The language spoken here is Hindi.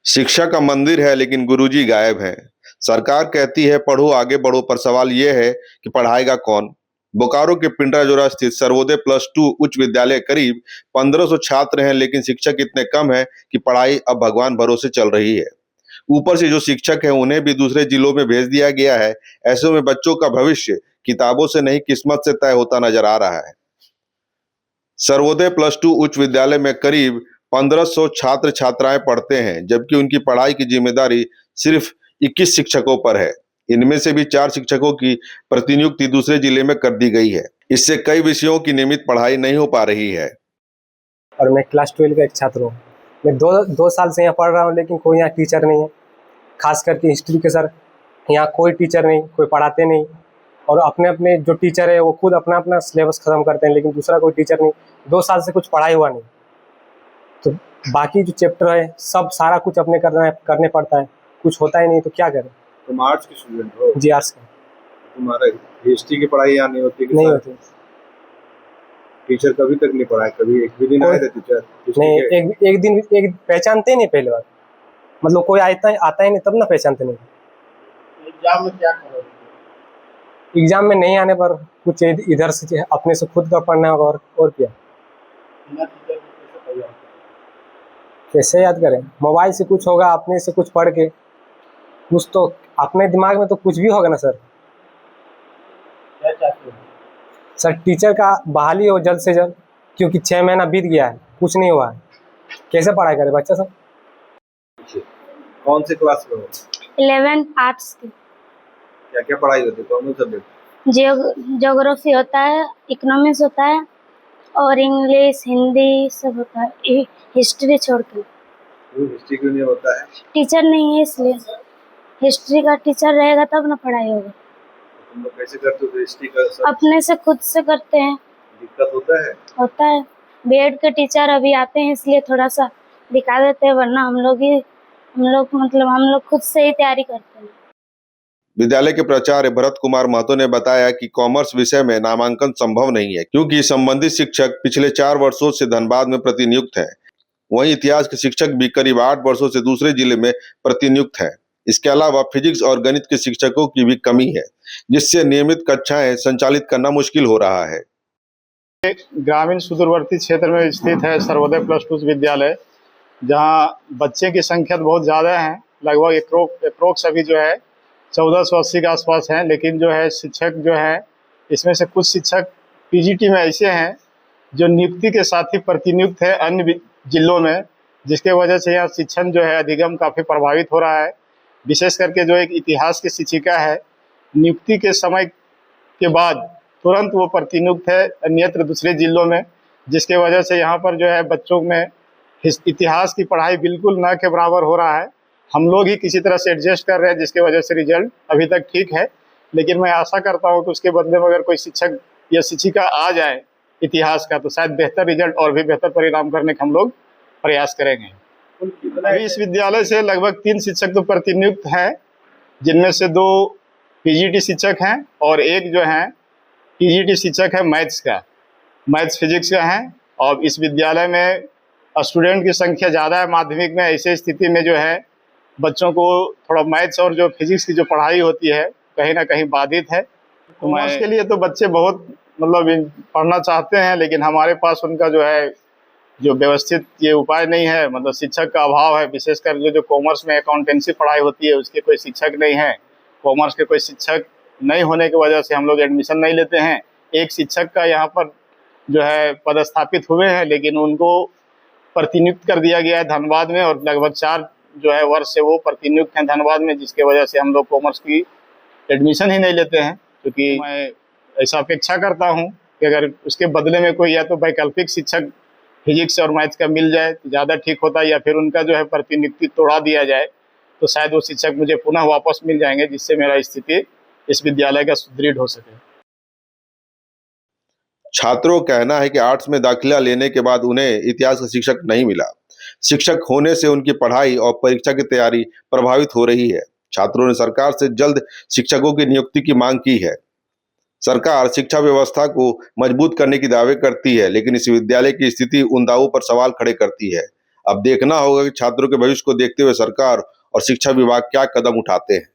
शिक्षा का मंदिर है लेकिन गुरुजी गायब हैं। सरकार कहती है पढ़ो आगे बढ़ो, पर सवाल ये है कि पढ़ाएगा कौन। बोकारो के पिंड्राजोरा स्थित सर्वोदय +2 उच्च विद्यालय करीब 1500 छात्र हैं, लेकिन शिक्षक इतने कम हैं कि पढ़ाई अब भगवान भरोसे चल रही है। ऊपर से जो शिक्षक हैं उन्हें भी दूसरे जिलों में भेज दिया गया है। ऐसे में बच्चों का भविष्य किताबों से नहीं किस्मत से तय होता नजर आ रहा है। सर्वोदय +2 उच्च विद्यालय में करीब 1500 छात्र छात्राएं पढ़ते हैं, जबकि उनकी पढ़ाई की जिम्मेदारी सिर्फ 21 शिक्षकों पर है। इनमें से भी 4 शिक्षकों की प्रतिनियुक्ति दूसरे जिले में कर दी गई है। इससे कई विषयों की नियमित पढ़ाई नहीं हो पा रही है। और मैं क्लास 12 का एक छात्र हूँ। मैं दो साल से यहाँ पढ़ रहा हूँ, लेकिन कोई यहाँ टीचर नहीं है। खास करके हिस्ट्री के सर, यहाँ कोई टीचर नहीं, कोई पढ़ाते नहीं। और अपने अपने जो टीचर है वो खुद अपना अपना सिलेबस ख़त्म करते हैं, लेकिन दूसरा कोई टीचर नहीं। 2 साल से कुछ पढ़ाई हुआ नहीं, तो बाकी जो चैप्टर है सब सारा कुछ अपने करने पड़ता है। कुछ होता ही नहीं तो क्या करें। तुम आर्ट्स की स्टूडेंट हो? जी आर्ट्स का। तुम्हारा हिस्ट्री की पढ़ाई यहाँ नहीं होती? नहीं होती। टीचर कभी तक नहीं पढ़ाया? कभी एक भी दिन आए थे टीचर? नहीं, एक दिन पहचानते नहीं। पहले बार मतलब कोई आता ही नहीं, तब ना पहचानते नहीं। एग्जाम में क्या करोगे? एग्जाम में नहीं आने पर कुछ इधर से अपने से खुद का पढ़ना होगा, और क्या। कैसे याद करें? मोबाइल से कुछ होगा, अपने से कुछ पढ़ के कुछ तो अपने दिमाग में तो कुछ भी होगा ना सर। क्या चाहते हो? सर टीचर का बहाली हो जल्द से जल्द, क्योंकि 6 महीना बीत गया है, कुछ नहीं हुआ है। कैसे पढ़ाई करे बच्चा सब? कौन से क्लास में हो? 11th आर्ट्स की। क्या क्या पढ़ाई होती है? कौन सा सब्जेक्ट? ज्योग्राफी होता है, इकोनॉमिक्स होता है, और इंग्लिश हिंदी सब होता है, हिस्ट्री छोड़ के। हिस्ट्री क्यों नहीं होता है? टीचर नहीं है इसलिए। हिस्ट्री का टीचर रहेगा तब ना पढ़ाई होगा। तुम लोग कैसे करते हो हिस्ट्री का सब? अपने से खुद से करते हैं। दिक्कत होता है? होता है। बीएड के टीचर अभी आते हैं इसलिए थोड़ा सा दिखा देते हैं, वरना हम लोग खुद से ही तैयारी करते हैं। विद्यालय के प्राचार्य भरत कुमार महतो ने बताया कि कॉमर्स विषय में नामांकन संभव नहीं है, क्योंकि संबंधित शिक्षक पिछले 4 वर्षों से धनबाद में प्रतिनियुक्त हैं। वहीं इतिहास के शिक्षक भी करीब 8 वर्षों से दूसरे जिले में प्रतिनियुक्त हैं। इसके अलावा फिजिक्स और गणित के शिक्षकों की भी कमी है, जिससे नियमित कक्षाएं संचालित करना मुश्किल हो रहा है। ग्रामीण सुदूरवर्ती क्षेत्र में स्थित है सर्वोदय +2 विद्यालय, जहाँ बच्चे की संख्या बहुत ज़्यादा है। लगभग अप्रोक्स अभी जो है 1480 के आसपास हैं। लेकिन जो है शिक्षक जो है, इसमें से कुछ शिक्षक पीजीटी में ऐसे हैं जो नियुक्ति के साथ ही प्रतिनियुक्त है अन्य जिलों में, जिसके वजह से यहाँ शिक्षण जो है अधिगम काफ़ी प्रभावित हो रहा है। विशेष करके जो एक इतिहास की शिक्षिका है, नियुक्ति के समय के बाद तुरंत वो प्रतिनियुक्त है अन्यत्र दूसरे जिलों में, जिसके वजह से यहाँ पर जो है बच्चों में इतिहास की पढ़ाई बिल्कुल न के बराबर हो रहा है। हम लोग ही किसी तरह से एडजस्ट कर रहे हैं, जिसके वजह से रिजल्ट अभी तक ठीक है। लेकिन मैं आशा करता हूँ कि उसके बदले में अगर कोई शिक्षक या शिक्षिका आ जाए इतिहास का, तो शायद बेहतर रिजल्ट और भी बेहतर परिणाम करने का हम लोग प्रयास करेंगे। अभी इस विद्यालय से लगभग 3 शिक्षक तो प्रतिनियुक्त हैं, जिनमें से 2 पीजीटी शिक्षक हैं और एक जो है पीजीटी शिक्षक है मैथ्स फिजिक्स का है। और इस विद्यालय में स्टूडेंट की संख्या ज़्यादा है माध्यमिक में। ऐसे स्थिति में जो है बच्चों को थोड़ा मैथ्स और जो फिजिक्स की जो पढ़ाई होती है कहीं ना कहीं बाधित है। तो इसके लिए तो बच्चे बहुत मतलब पढ़ना चाहते हैं, लेकिन हमारे पास उनका जो है जो व्यवस्थित ये उपाय नहीं है। मतलब शिक्षक का अभाव है। विशेषकर जो कॉमर्स में अकाउंटेंसी पढ़ाई होती है उसके कोई शिक्षक नहीं है। कॉमर्स के कोई शिक्षक नहीं होने की वजह से हम लोग एडमिशन नहीं लेते हैं। एक शिक्षक का यहाँ पर जो है पदस्थापित हुए हैं, लेकिन उनको प्रतिनियुक्त कर दिया गया है धनबाद में, और लगभग 4 जो है वर्ष से वो प्रतिनियुक्त हैं धनबाद में, जिसके वजह से हम लोग कॉमर्स की एडमिशन ही नहीं लेते हैं। क्योंकि मैं ऐसा अपेक्षा करता हूँ कि अगर उसके बदले में कोई या तो वैकल्पिक शिक्षक फिजिक्स और मैथ्स का मिल जाए तो ज़्यादा ठीक होता है, या फिर उनका जो है प्रतिनियुक्ति तोड़ा दिया जाए तो शायद वो शिक्षक मुझे पुनः वापस मिल जाएंगे, जिससे मेरा स्थिति इस विद्यालय का सुदृढ़ हो सके। छात्रों का कहना है कि आर्ट्स में दाखिला लेने के बाद उन्हें इतिहास का शिक्षक नहीं मिला। शिक्षक होने से उनकी पढ़ाई और परीक्षा की तैयारी प्रभावित हो रही है। छात्रों ने सरकार से जल्द शिक्षकों की नियुक्ति की मांग की है। सरकार शिक्षा व्यवस्था को मजबूत करने की दावे करती है, लेकिन इस विद्यालय की स्थिति उन दावों पर सवाल खड़े करती है। अब देखना होगा कि छात्रों के भविष्य को देखते हुए सरकार और शिक्षा विभाग क्या कदम उठाते हैं।